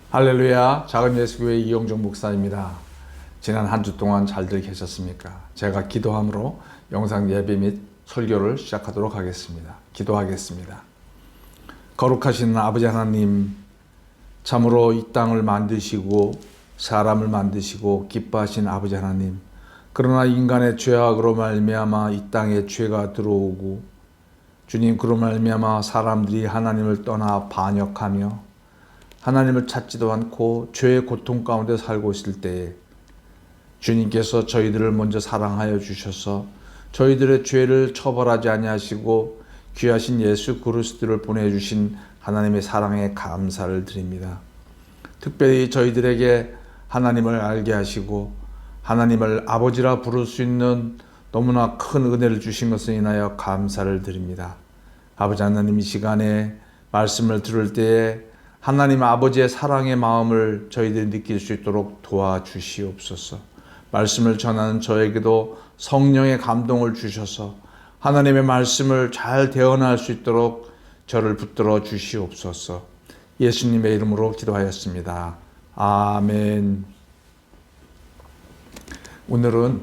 할렐루야, 작은 예수교회 이영종 목사입니다. 지난 한 주 동안 잘들 계셨습니까? 제가 기도함으로 영상 예배 및 설교를 시작하도록 하겠습니다. 기도하겠습니다. 거룩하신 아버지 하나님, 참으로 이 땅을 만드시고 사람을 만드시고 기뻐하신 아버지 하나님, 그러나 인간의 죄악으로 말미암아 이 땅에 죄가 들어오고 주님, 그로 말미암아 사람들이 하나님을 떠나 반역하며 하나님을 찾지도 않고 죄의 고통 가운데 살고 있을 때에 주님께서 저희들을 먼저 사랑하여 주셔서 저희들의 죄를 처벌하지 아니하시고 귀하신 예수 그리스도를 보내주신 하나님의 사랑에 감사를 드립니다. 특별히 저희들에게 하나님을 알게 하시고 하나님을 아버지라 부를 수 있는 너무나 큰 은혜를 주신 것을 인하여 감사를 드립니다. 아버지 하나님, 이 시간에 말씀을 들을 때에 하나님 아버지의 사랑의 마음을 저희들이 느낄 수 있도록 도와주시옵소서. 말씀을 전하는 저에게도 성령의 감동을 주셔서 하나님의 말씀을 잘 대언할 수 있도록 저를 붙들어 주시옵소서. 예수님의 이름으로 기도하였습니다. 아멘. 오늘은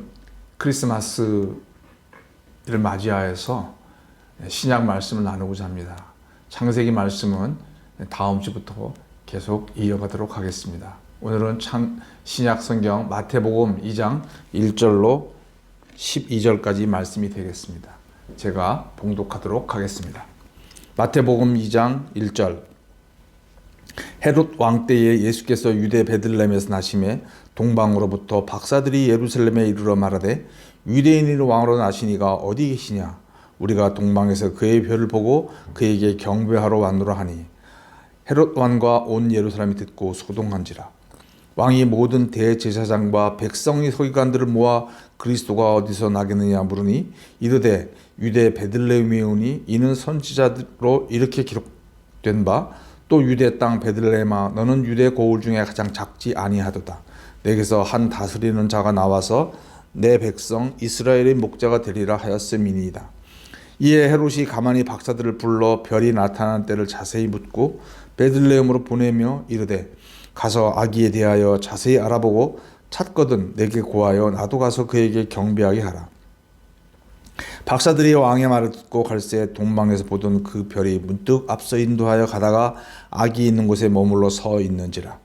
크리스마스를 맞이하여서 신약 말씀을 나누고자 합니다. 창세기 말씀은 다음 주부터 계속 이어가도록 하겠습니다. 오늘은 신약 성경 마태복음 2장 1절로 12절까지 말씀이 되겠습니다. 제가 봉독하도록 하겠습니다. 마태복음 2장 1절. 헤롯 왕 때에 예수께서 유대 베들레헴에서 나심에 동방으로부터 박사들이 예루살렘에 이르러 말하되 유대인이 왕으로 나시니가 어디 계시냐? 우리가 동방에서 그의 별을 보고 그에게 경배하러 왔노라 하니 헤롯 왕과 온 예루살렘이 듣고 소동한지라. 왕이 모든 대제사장과 백성의 서기관들을 모아 그리스도가 어디서 나겠느냐 물으니 이르되 유대 베들레헴에 오니 이는 선지자로 이렇게 기록된 바 또 유대 땅 베들레헴아 너는 유대 고을 중에 가장 작지 아니하도다. 내게서 한 다스리는 자가 나와서 내 백성 이스라엘의 목자가 되리라 하였음이니이다. 이에 헤롯이 가만히 박사들을 불러 별이 나타난 때를 자세히 묻고 베들레헴으로 보내며 이르되 가서 아기에 대하여 자세히 알아보고 찾거든 내게 고하여 나도 가서 그에게 경배하게 하라. 박사들이 왕의 말을 듣고 갈새 동방에서 보던 그 별이 문득 앞서 인도하여 가다가 아기 있는 곳에 머물러 서 있는지라.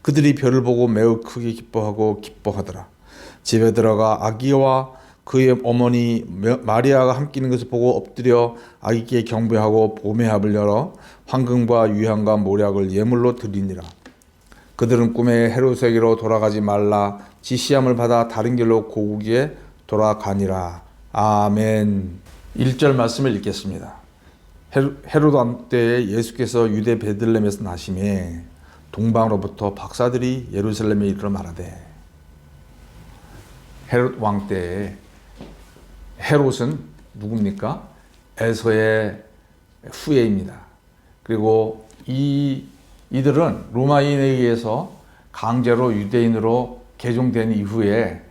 그들이 별을 보고 매우 크게 기뻐하고 기뻐하더라. 집에 들어가 아기와 그의 어머니 마리아가 함께 있는 것을 보고 엎드려 아기께 경배하고 보매합을 열어 황금과 유향과 모략을 예물로 드리니라. 그들은 꿈에 헤롯에게로 돌아가지 말라 지시함을 받아 다른 길로 고국에 돌아가니라. 아멘. 1절 말씀을 읽겠습니다. 헤롯 왕 때에 예수께서 유대 베들레헴에서 나심에 동방으로부터 박사들이 예루살렘에 이르러 말하되. 헤롯 왕 때에 헤롯은 누굽니까? 에서의 후예입니다. 그리고 이들은 로마인에 의해서 강제로 유대인으로 개종된 이후에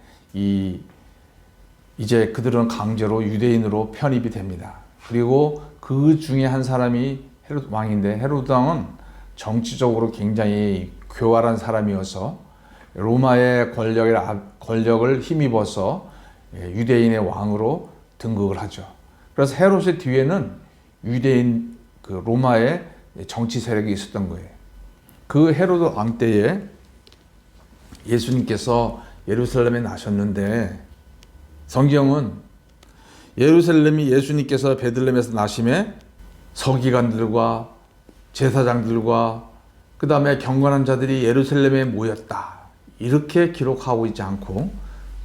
이제 그들은 강제로 유대인으로 편입이 됩니다. 그리고 그 중에 한 사람이 헤롯 왕인데 헤롯 왕은 정치적으로 굉장히 교활한 사람이어서 로마의 권력을 힘입어서 유대인의 왕으로 등극을 하죠. 그래서 헤롯의 뒤에는 유대인 로마의 정치 세력이 있었던 거예요. 그 헤롯 왕 때에 예수님께서 예루살렘에 나셨는데 성경은 예루살렘이 예수님께서 베들레헴에서 나심에 서기관들과 제사장들과 그 다음에 경건한 자들이 예루살렘에 모였다 이렇게 기록하고 있지 않고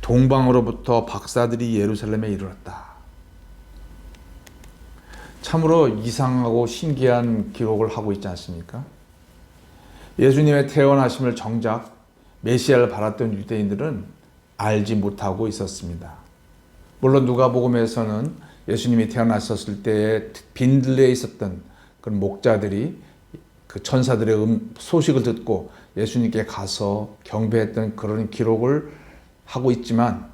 동방으로부터 박사들이 예루살렘에 이르렀다. 참으로 이상하고 신기한 기록을 하고 있지 않습니까? 예수님의 태어나심을 정작 메시아를 바랐던 유대인들은 알지 못하고 있었습니다. 물론 누가복음에서는 예수님이 태어나셨을 때에 빈들레에 있었던 그런 목자들이 그 천사들의 소식을 듣고 예수님께 가서 경배했던 그런 기록을 하고 있지만,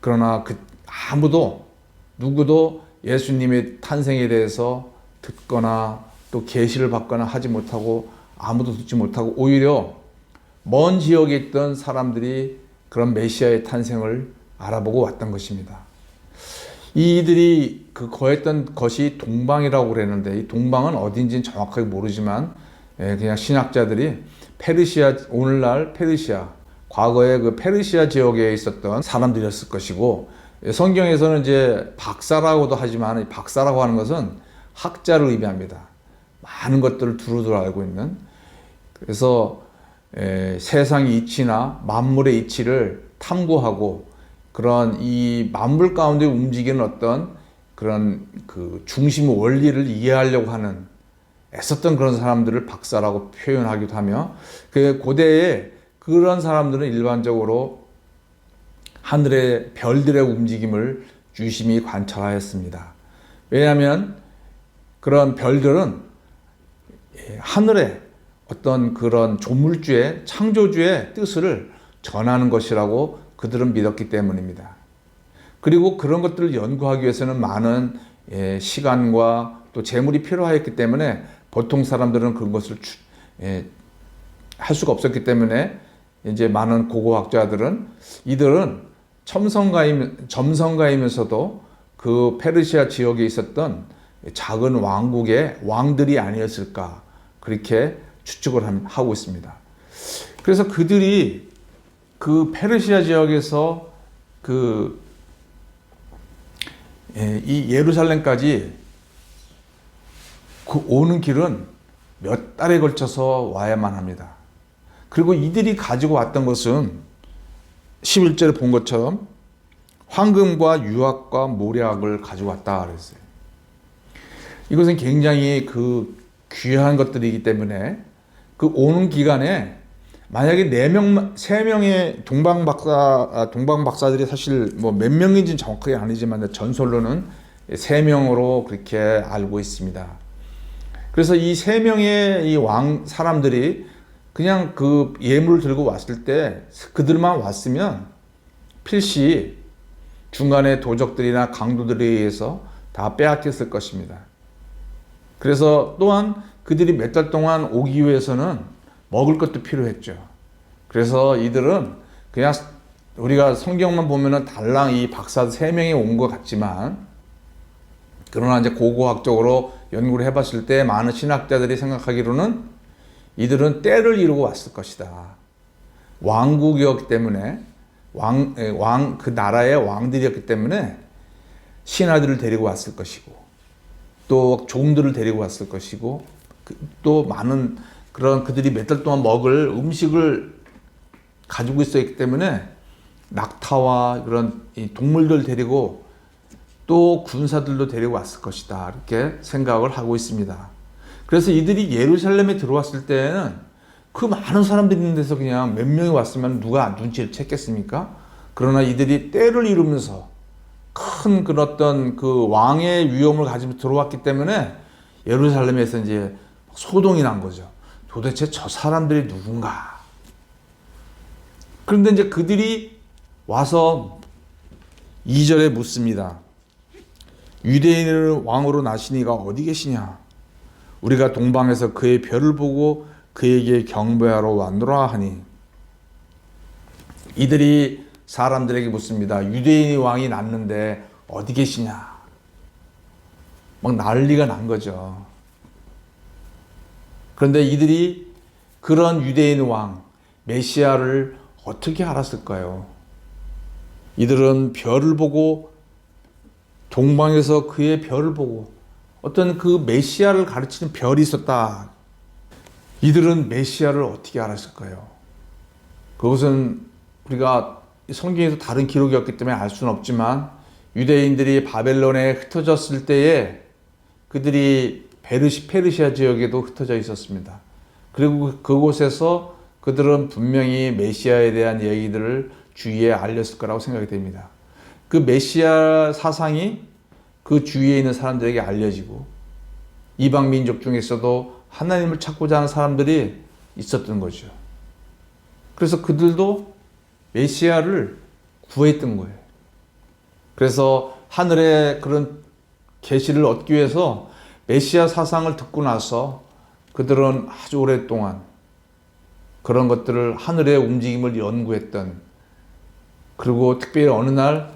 그러나 누구도 예수님의 탄생에 대해서 듣거나 또 계시를 받거나 하지 못하고 아무도 듣지 못하고 오히려 먼 지역에 있던 사람들이 그런 메시아의 탄생을 알아보고 왔던 것입니다. 이들이 거했던 것이 동방이라고 그랬는데, 이 동방은 어딘지는 정확하게 모르지만 그냥 신학자들이 페르시아, 오늘날 페르시아, 과거에 그 페르시아 지역에 있었던 사람들이었을 것이고, 성경에서는 이제 박사라고도 하지만 이 박사라고 하는 것은 학자를 의미합니다. 많은 것들을 두루두루 알고 있는. 그래서 세상의 이치나 만물의 이치를 탐구하고 그런 이 만물 가운데 움직이는 어떤 그런 그 중심 원리를 이해하려고 하는 애썼던 그런 사람들을 박사라고 표현하기도 하며, 그 고대에 그런 사람들은 일반적으로 하늘의 별들의 움직임을 유심히 관찰하였습니다. 왜냐하면 그런 별들은 하늘의 어떤 그런 조물주의, 창조주의 뜻을 전하는 것이라고 그들은 믿었기 때문입니다. 그리고 그런 것들을 연구하기 위해서는 많은 시간과 또 재물이 필요하였기 때문에 보통 사람들은 그런 것을 할 수가 없었기 때문에 이제 많은 고고학자들은 이들은 점성가이면서도 그 페르시아 지역에 있었던 작은 왕국의 왕들이 아니었을까, 그렇게 추측을 하고 있습니다. 그래서 그들이 그 페르시아 지역에서 이 예루살렘까지 오는 길은 몇 달에 걸쳐서 와야만 합니다. 그리고 이들이 가지고 왔던 것은 11절에 본 것처럼 황금과 유학과 모략을 가지고 왔다 그랬어요. 이것은 굉장히 귀한 것들이기 때문에 오는 기간에 만약에 3명의 동방박사들이 사실 뭐 몇 명인지는 정확하게 아니지만 전설로는 3명으로 그렇게 알고 있습니다. 그래서 이 3명의 이 왕 사람들이 그냥 그 예물을 들고 왔을 때 그들만 왔으면 필시 중간에 도적들이나 강도들에 의해서 다 빼앗겼을 것입니다. 그래서 또한 그들이 몇 달 동안 오기 위해서는 먹을 것도 필요했죠. 그래서 이들은 그냥 우리가 성경만 보면은 달랑 이 박사 3명이 온 것 같지만, 그러나 이제 고고학적으로 연구를 해봤을 때 많은 신학자들이 생각하기로는 이들은 때를 이루고 왔을 것이다. 왕국이었기 때문에 그 나라의 왕들이었기 때문에 신하들을 데리고 왔을 것이고, 또 종들을 데리고 왔을 것이고, 또 많은 그런 그들이 몇 달 동안 먹을 음식을 가지고 있었기 때문에 낙타와 그런 동물들 데리고 또 군사들도 데리고 왔을 것이다, 이렇게 생각을 하고 있습니다. 그래서 이들이 예루살렘에 들어왔을 때는 그 많은 사람들이 있는 데서 그냥 몇 명이 왔으면 누가 눈치를 챘겠습니까? 그러나 이들이 때를 이루면서 큰 그런 어떤 그 왕의 위엄을 가지고 들어왔기 때문에 예루살렘에서 이제 소동이 난 거죠. 도대체 저 사람들이 누군가? 그런데 이제 그들이 와서 2절에 묻습니다. 유대인을 왕으로 나시니가 어디 계시냐? 우리가 동방에서 그의 별을 보고 그에게 경배하러 왔노라 하니. 이들이 사람들에게 묻습니다. 유대인이 왕이 났는데 어디 계시냐? 막 난리가 난 거죠. 그런데 이들이 그런 유대인 왕 메시아를 어떻게 알았을까요? 이들은 별을 보고, 동방에서 그의 별을 보고 어떤 그 메시아를 가르치는 별이 있었다. 이들은 메시아를 어떻게 알았을까요? 그것은 우리가 성경에서 다른 기록이었기 때문에 알 수는 없지만, 유대인들이 바벨론에 흩어졌을 때에 그들이 페르시아 지역에도 흩어져 있었습니다. 그리고 그곳에서 그들은 분명히 메시아에 대한 얘기들을 주위에 알렸을 거라고 생각이 됩니다. 그 메시아 사상이 그 주위에 있는 사람들에게 알려지고, 이방 민족 중에서도 하나님을 찾고자 하는 사람들이 있었던 거죠. 그래서 그들도 메시아를 구했던 거예요. 그래서 하늘의 그런 계시를 얻기 위해서 메시아 사상을 듣고 나서 그들은 아주 오랫동안 그런 것들을 하늘의 움직임을 연구했던, 그리고 특별히 어느 날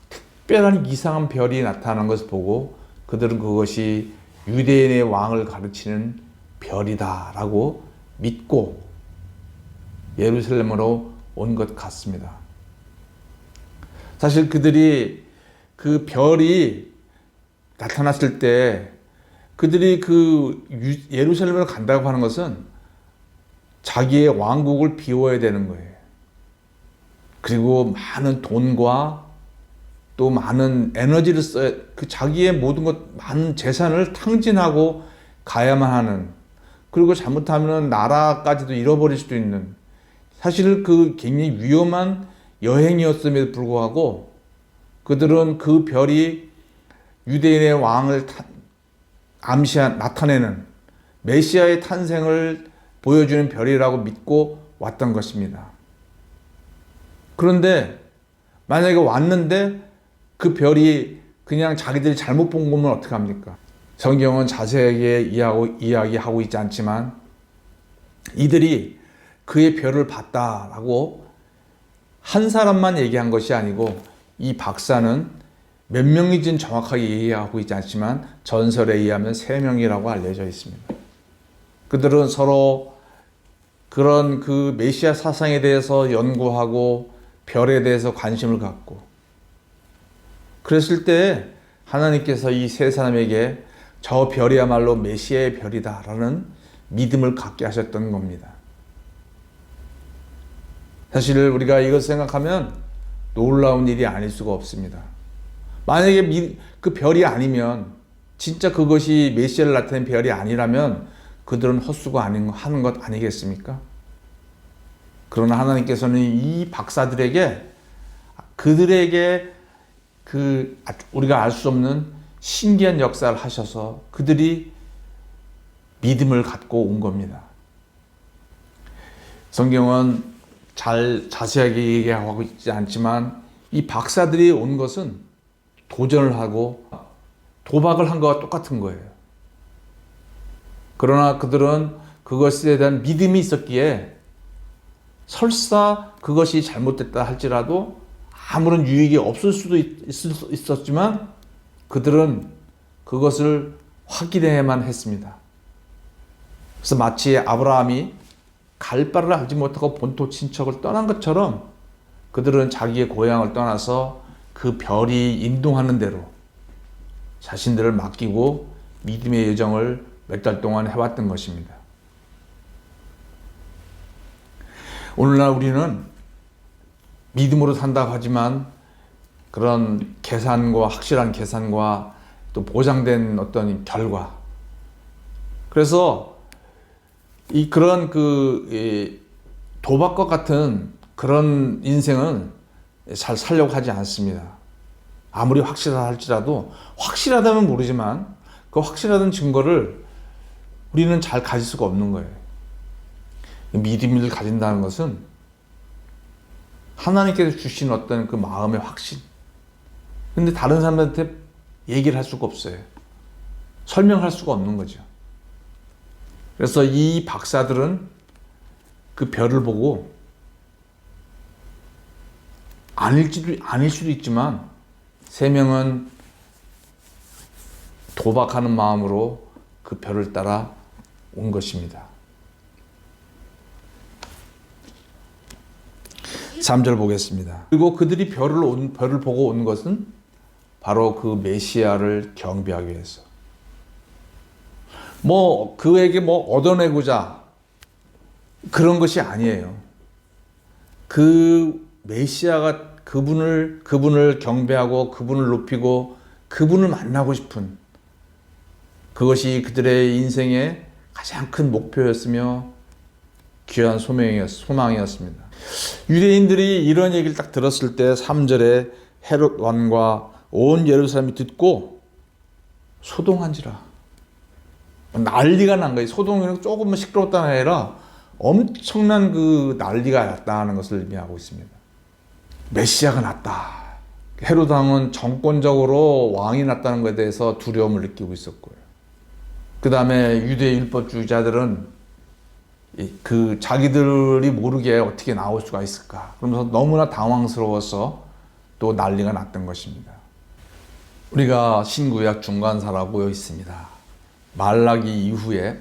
특별한 이상한 별이 나타나는 것을 보고 그들은 그것이 유대인의 왕을 가르치는 별이다 라고 믿고 예루살렘으로 온 것 같습니다. 사실 그들이 그 별이 나타났을 때 그들이 그 예루살렘으로 간다고 하는 것은 자기의 왕국을 비워야 되는 거예요. 그리고 많은 돈과 또 많은 에너지를 써야, 그 자기의 모든 것, 많은 재산을 탕진하고 가야만 하는, 그리고 잘못하면 나라까지도 잃어버릴 수도 있는, 사실 그 굉장히 위험한 여행이었음에도 불구하고 그들은 그 별이 유대인의 왕을 나타내는 메시아의 탄생을 보여주는 별이라고 믿고 왔던 것입니다. 그런데 만약에 왔는데 그 별이 그냥 자기들이 잘못 본 거면 어떡합니까? 성경은 자세하게 이야기하고 있지 않지만 이들이 그의 별을 봤다라고 한 사람만 얘기한 것이 아니고, 이 박사는 몇 명인지는 정확하게 얘기하고 있지 않지만 전설에 의하면 3명이라고 알려져 있습니다. 그들은 서로 그런 그 메시아 사상에 대해서 연구하고 별에 대해서 관심을 갖고, 그랬을 때 하나님께서 이 3사람에게 저 별이야말로 메시아의 별이다라는 믿음을 갖게 하셨던 겁니다. 사실 우리가 이것을 생각하면 놀라운 일이 아닐 수가 없습니다. 만약에 그 별이 아니면, 진짜 그것이 메시아를 나타낸 별이 아니라면 그들은 헛수고 하는 것 아니겠습니까? 그러나 하나님께서는 이 박사들에게, 그들에게 우리가 알 수 없는 신기한 역사를 하셔서 그들이 믿음을 갖고 온 겁니다. 성경은 자세하게 얘기하고 있지 않지만 이 박사들이 온 것은 도전을 하고 도박을 한 것과 똑같은 거예요. 그러나 그들은 그것에 대한 믿음이 있었기에 설사 그것이 잘못됐다 할지라도 아무런 유익이 없을 수도 있었지만 그들은 그것을 확인해야만 했습니다. 그래서 마치 아브라함이 갈 바를 알지 못하고 본토 친척을 떠난 것처럼 그들은 자기의 고향을 떠나서 그 별이 인도하는 대로 자신들을 맡기고 믿음의 여정을 몇 달 동안 해왔던 것입니다. 오늘날 우리는 믿음으로 산다고 하지만 그런 계산과 확실한 계산과 또 보장된 어떤 결과, 그래서 그런 도박과 같은 그런 인생은 잘 살려고 하지 않습니다. 아무리 확실하다 할지라도, 확실하다면 모르지만 그 확실하다는 증거를 우리는 잘 가질 수가 없는 거예요. 믿음을 가진다는 것은 하나님께서 주신 어떤 그 마음의 확신. 근데 다른 사람한테 얘기를 할 수가 없어요. 설명할 수가 없는 거죠. 그래서 이 박사들은 그 별을 보고 아닐 수도 있지만 3명은 도박하는 마음으로 그 별을 따라 온 것입니다. 3절 보겠습니다. 그리고 그들이 별을 보고 온 것은 바로 그 메시아를 경배하기 위해서. 그에게 얻어내고자 그런 것이 아니에요. 그 메시아가 그분을 경배하고 그분을 높이고 그분을 만나고 싶은, 그것이 그들의 인생의 가장 큰 목표였으며 귀한 소망이었습니다. 유대인들이 이런 얘기를 딱 들었을 때 3절에 헤롯 왕과 온 예루살렘이 듣고 소동한지라. 난리가 난 거예요. 소동은 조금만 시끄럽다는 아니라 엄청난 그 난리가 났다는 것을 의미하고 있습니다. 메시아가 났다. 헤롯 왕은 정권적으로 왕이 났다는 것에 대해서 두려움을 느끼고 있었고요. 그 다음에 유대 율법주의자들은 그 자기들이 모르게 어떻게 나올 수가 있을까? 그러면서 너무나 당황스러워서 또 난리가 났던 것입니다. 우리가 신구약 중간사라고 있습니다. 말라기 이후에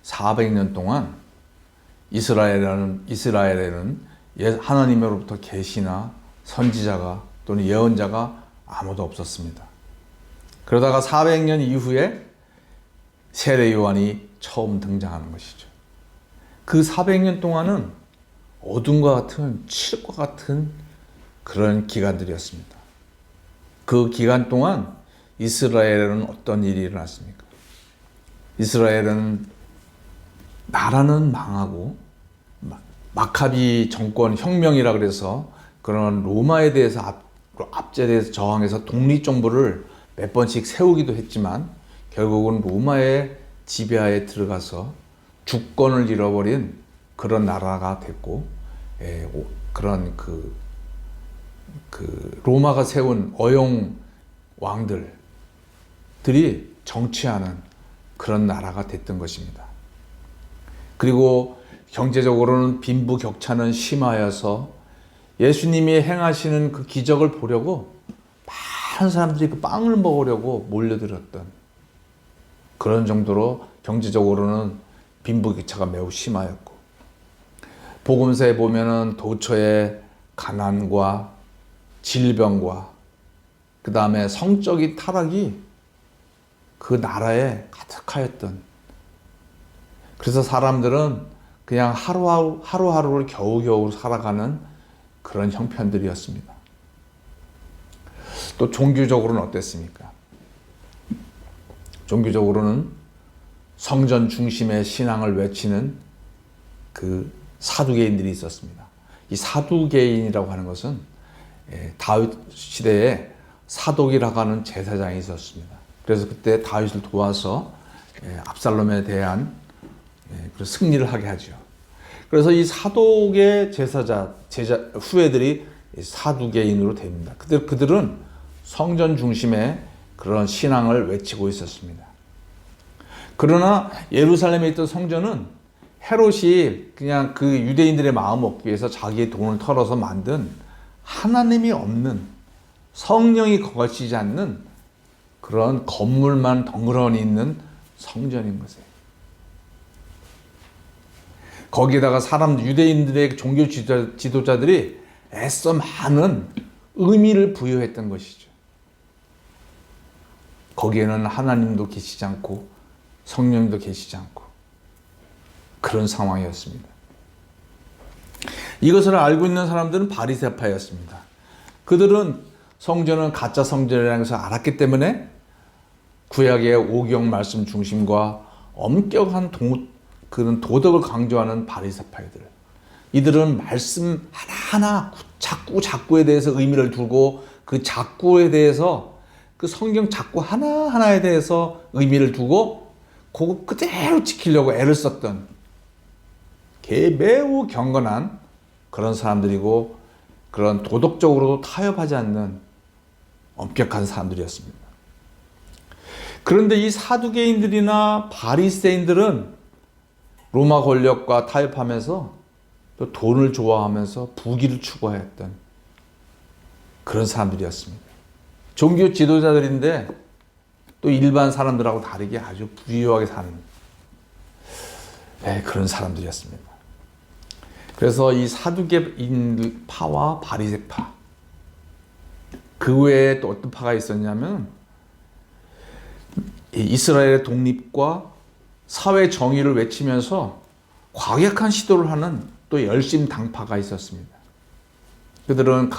400년 동안 이스라엘에는 하나님으로부터 계시나 선지자가 또는 예언자가 아무도 없었습니다. 그러다가 400년 이후에 세례 요한이 처음 등장하는 것이죠. 그 400년 동안은 어둠과 같은 칠흑과 같은 그런 기간들이었습니다. 그 기간 동안 이스라엘에는 어떤 일이 일어났습니까? 이스라엘은 나라는 망하고 마카비 정권 혁명이라 그래서 그런 로마에 대해서 압제돼서 저항해서 독립정부를 몇 번씩 세우기도 했지만 결국은 로마의 지배하에 들어가서 주권을 잃어버린 그런 나라가 됐고, 그런 그 로마가 세운 어용 왕들들이 정치하는 그런 나라가 됐던 것입니다. 그리고 경제적으로는 빈부격차는 심하여서 예수님이 행하시는 그 기적을 보려고 많은 사람들이 그 빵을 먹으려고 몰려들었던 그런 정도로 경제적으로는 빈부격차가 매우 심하였고, 복음서에 보면은 도처에 가난과 질병과 그 다음에 성적인 타락이 그 나라에 가득하였던, 그래서 사람들은 그냥 하루하루를 겨우겨우 살아가는 그런 형편들이었습니다. 또 종교적으로는 어땠습니까? 종교적으로는 성전 중심의 신앙을 외치는 그 사두개인들이 있었습니다. 이 사두개인이라고 하는 것은 다윗 시대에 사독이라고 하는 제사장이 있었습니다. 그래서 그때 다윗을 도와서 압살롬에 대한 그런 승리를 하게 하죠. 그래서 이 사독의 제자 후예들이 사두개인으로 됩니다. 그들은 성전 중심의 그런 신앙을 외치고 있었습니다. 그러나 예루살렘에 있던 성전은 헤롯이 그냥 그 유대인들의 마음을 얻기 위해서 자기의 돈을 털어서 만든 하나님이 없는, 성령이 거치지 않는 그런 건물만 덩그러니 있는 성전인 것이에요. 거기에다가 유대인들의 종교 지도자들이 애써 많은 의미를 부여했던 것이죠. 거기에는 하나님도 계시지 않고 성령도 계시지 않고 그런 상황이었습니다. 이것을 알고 있는 사람들은 바리새파였습니다. 그들은 성전은 가짜 성전이라는 것을 알았기 때문에 구약의 오경 말씀 중심과 엄격한 그런 도덕을 강조하는 바리새파이들, 이들은 말씀 하나하나 자꾸에 대해서 의미를 두고 그 자꾸에 대해서 그 성경 자꾸 하나하나에 대해서 의미를 두고 그거 그대로 지키려고 애를 썼던 매우 경건한 그런 사람들이고, 그런 도덕적으로도 타협하지 않는 엄격한 사람들이었습니다. 그런데 이 사두개인들이나 바리새인들은 로마 권력과 타협하면서 또 돈을 좋아하면서 부귀를 추구했던 그런 사람들이었습니다. 종교 지도자들인데 또 일반 사람들하고 다르게 아주 부유하게 사는 그런 사람들이었습니다. 그래서 이 사두개인파와 바리새파, 그 외에 또 어떤 파가 있었냐면 이스라엘의 독립과 사회 정의를 외치면서 과격한 시도를 하는 또 열심 당파가 있었습니다. 그들은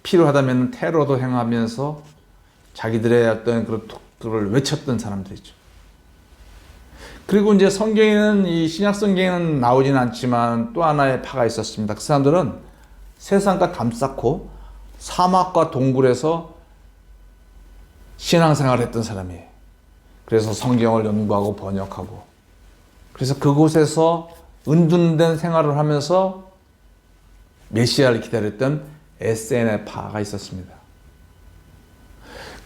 필요하다면 테러도 행하면서 자기들의 어떤 그걸 외쳤던 사람들이죠. 그리고 이제 성경에는, 이 신약 성경에는 나오진 않지만 또 하나의 파가 있었습니다. 그 사람들은 세상과 담쌓고 사막과 동굴에서 신앙생활을 했던 사람이에요. 그래서 성경을 연구하고 번역하고, 그래서 그곳에서 은둔된 생활을 하면서 메시아를 기다렸던 SNF파가 있었습니다.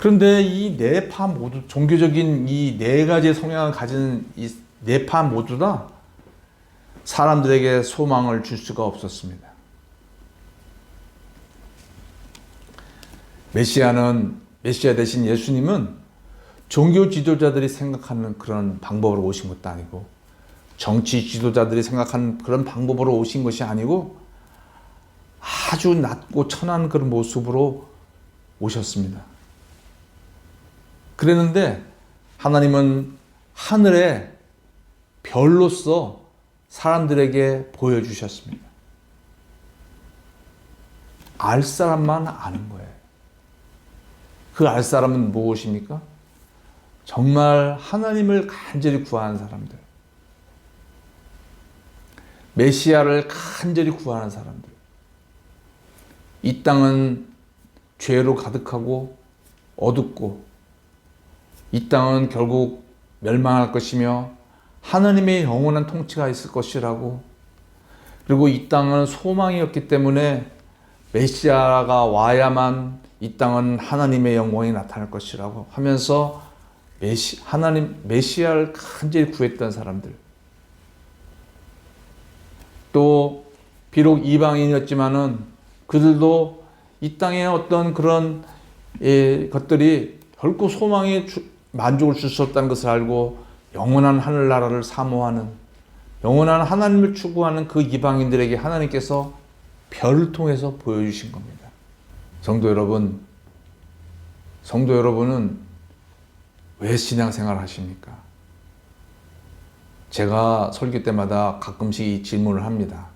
그런데 이 네 파 모두 종교적인 이 네 가지의 성향을 가진 이 네 파 모두 다 사람들에게 소망을 줄 수가 없었습니다. 메시아 대신 예수님은 종교 지도자들이 생각하는 그런 방법으로 오신 것도 아니고, 정치 지도자들이 생각하는 그런 방법으로 오신 것이 아니고, 아주 낮고 천한 그런 모습으로 오셨습니다. 그랬는데 하나님은 하늘의 별로서 사람들에게 보여주셨습니다. 알 사람만 아는 거예요. 그 알 사람은 무엇입니까? 정말 하나님을 간절히 구하는 사람들, 메시아를 간절히 구하는 사람들. 이 땅은 죄로 가득하고 어둡고, 이 땅은 결국 멸망할 것이며 하나님의 영원한 통치가 있을 것이라고, 그리고 이 땅은 소망이 없기 때문에 메시아가 와야만 이 땅은 하나님의 영광이 나타날 것이라고 하면서 메시아를 간절히 구했던 사람들, 또 비록 이방인이었지만은 그들도 이 땅의 어떤 그런 것들이 결코 소망에 만족을 줄 수 없다는 것을 알고 영원한 하늘나라를 사모하는, 영원한 하나님을 추구하는 그 이방인들에게 하나님께서 별을 통해서 보여주신 겁니다. 성도 여러분은 왜 신앙생활을 하십니까? 제가 설교 때마다 가끔씩 이 질문을 합니다.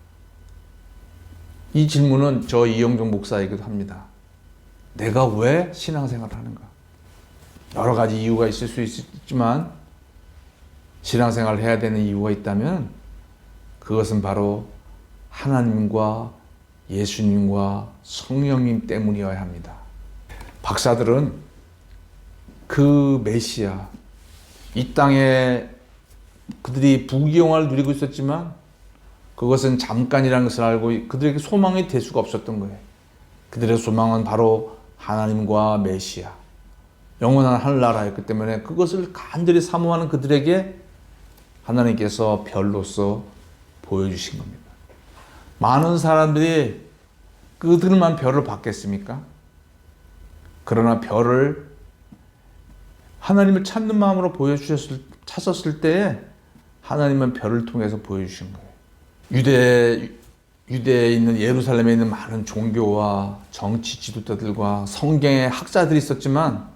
이 질문은 저 이영종 목사이기도 합니다. 내가 왜 신앙생활을 하는가? 여러 가지 이유가 있을 수 있지만 신앙생활을 해야 되는 이유가 있다면 그것은 바로 하나님과 예수님과 성령님 때문이어야 합니다. 박사들은 그 메시아, 이 땅에 그들이 부귀영화를 누리고 있었지만 그것은 잠깐이라는 것을 알고 그들에게 소망이 될 수가 없었던 거예요. 그들의 소망은 바로 하나님과 메시아, 영원한 하늘나라였기 때문에 그것을 간절히 사모하는 그들에게 하나님께서 별로서 보여주신 겁니다. 많은 사람들이 그들만 별을 받겠습니까? 그러나 별을 하나님을 찾는 마음으로 찾았을 때에 하나님은 별을 통해서 보여주신 거예요. 유대에 있는 예루살렘에 있는 많은 종교와 정치 지도자들과 성경의 학자들이 있었지만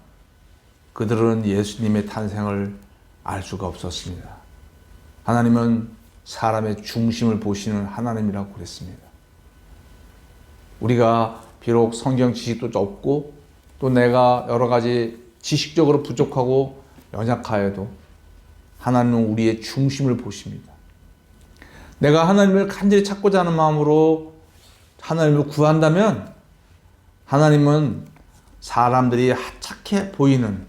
그들은 예수님의 탄생을 알 수가 없었습니다. 하나님은 사람의 중심을 보시는 하나님이라고 그랬습니다. 우리가 비록 성경 지식도 없고 또 내가 여러 가지 지식적으로 부족하고 연약하여도 하나님은 우리의 중심을 보십니다. 내가 하나님을 간절히 찾고자 하는 마음으로 하나님을 구한다면 하나님은 사람들이 하찮게 보이는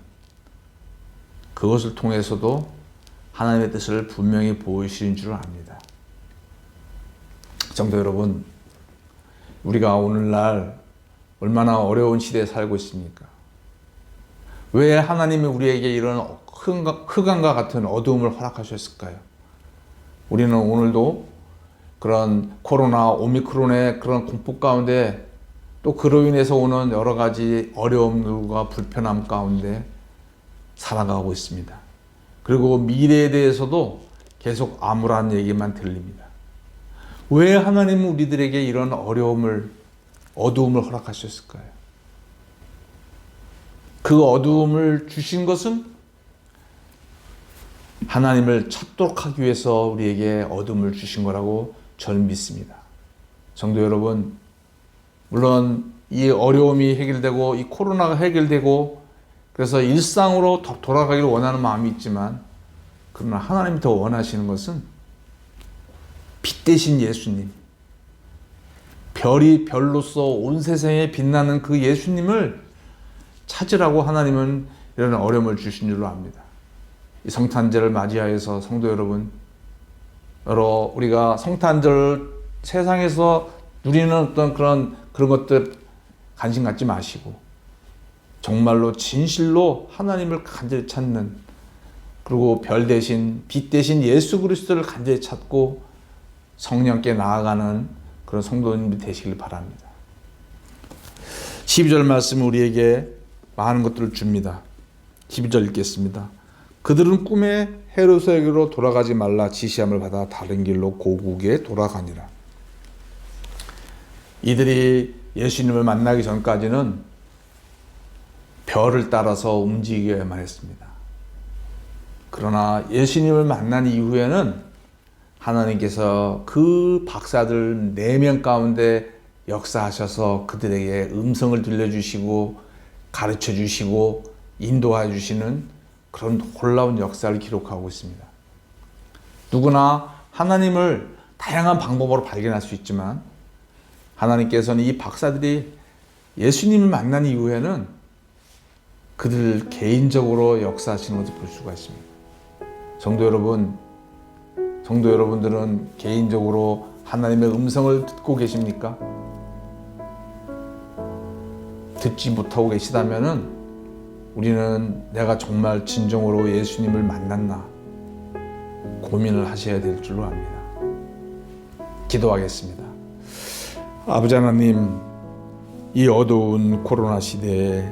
그것을 통해서도 하나님의 뜻을 분명히 보이시는 줄 압니다. 성도 여러분, 우리가 오늘날 얼마나 어려운 시대에 살고 있습니까? 왜 하나님이 우리에게 이런 흑암과 같은 어두움을 허락하셨을까요? 우리는 오늘도 그런 코로나, 오미크론의 그런 공포 가운데 또 그로 인해서 오는 여러 가지 어려움들과 불편함 가운데 살아가고 있습니다. 그리고 미래에 대해서도 계속 암울한 얘기만 들립니다. 왜 하나님은 우리들에게 이런 어두움을 허락하셨을까요? 그 어두움을 주신 것은 하나님을 찾도록 하기 위해서 우리에게 어둠을 주신 거라고 저는 믿습니다. 성도 여러분, 물론 이 어려움이 해결되고 이 코로나가 해결되고 그래서 일상으로 돌아가기를 원하는 마음이 있지만 그러나 하나님이 더 원하시는 것은 빛 대신 예수님, 별이 별로서 온 세상에 빛나는 그 예수님을 찾으라고 하나님은 이런 어려움을 주신 줄로 압니다. 이 성탄절을 맞이하여서 성도 여러분, 우리가 성탄절 세상에서 누리는 어떤 그런 것들 관심 갖지 마시고 정말로 진실로 하나님을 간절히 찾는, 그리고 별 대신 빛 대신 예수 그리스도를 간절히 찾고 성령께 나아가는 그런 성도님이 되시길 바랍니다. 12절 말씀은 우리에게 많은 것들을 줍니다. 12절 읽겠습니다. 그들은 꿈에 헤롯에게로 돌아가지 말라 지시함을 받아 다른 길로 고국에 돌아가니라. 이들이 예수님을 만나기 전까지는 별을 따라서 움직여야만 했습니다. 그러나 예수님을 만난 이후에는 하나님께서 그 박사들 4명 가운데 역사하셔서 그들에게 음성을 들려주시고 가르쳐 주시고 인도해 주시는 그런 놀라운 역사를 기록하고 있습니다. 누구나 하나님을 다양한 방법으로 발견할 수 있지만 하나님께서는 이 박사들이 예수님을 만난 이후에는 그들 개인적으로 역사하시는 것을 볼 수가 있습니다. 성도 여러분들은 개인적으로 하나님의 음성을 듣고 계십니까? 듣지 못하고 계시다면은 우리는 내가 정말 진정으로 예수님을 만났나 고민을 하셔야 될 줄로 압니다. 기도하겠습니다. 아버지 하나님, 이 어두운 코로나 시대에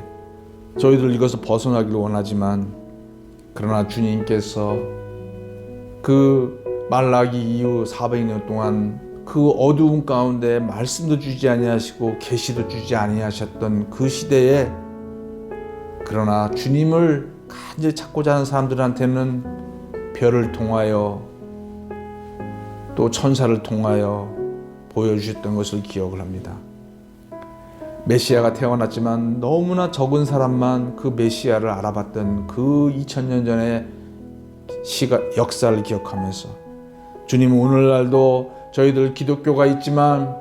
저희들 이것을 벗어나기를 원하지만 그러나 주님께서 그 말라기 이후 400년 동안 그 어두운 가운데 말씀도 주지 아니하시고 계시도 주지 아니하셨던 그 시대에, 그러나 주님을 간절히 찾고자 하는 사람들한테는 별을 통하여 또 천사를 통하여 보여주셨던 것을 기억을 합니다. 메시아가 태어났지만 너무나 적은 사람만 그 메시아를 알아봤던 그 2000년 전의 역사를 기억하면서 주님, 오늘날도 저희들 기독교가 있지만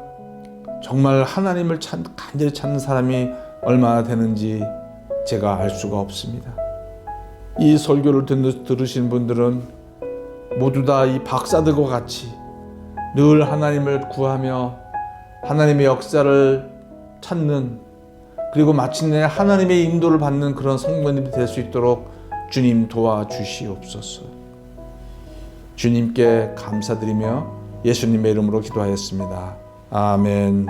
정말 하나님을 간절히 찾는 사람이 얼마나 되는지 제가 알 수가 없습니다. 이 설교를 들으신 분들은 모두 다 이 박사들과 같이 늘 하나님을 구하며 하나님의 역사를 찾는, 그리고 마침내 하나님의 인도를 받는 그런 성도님이 될 수 있도록 주님 도와주시옵소서. 주님께 감사드리며 예수님의 이름으로 기도하였습니다. 아멘.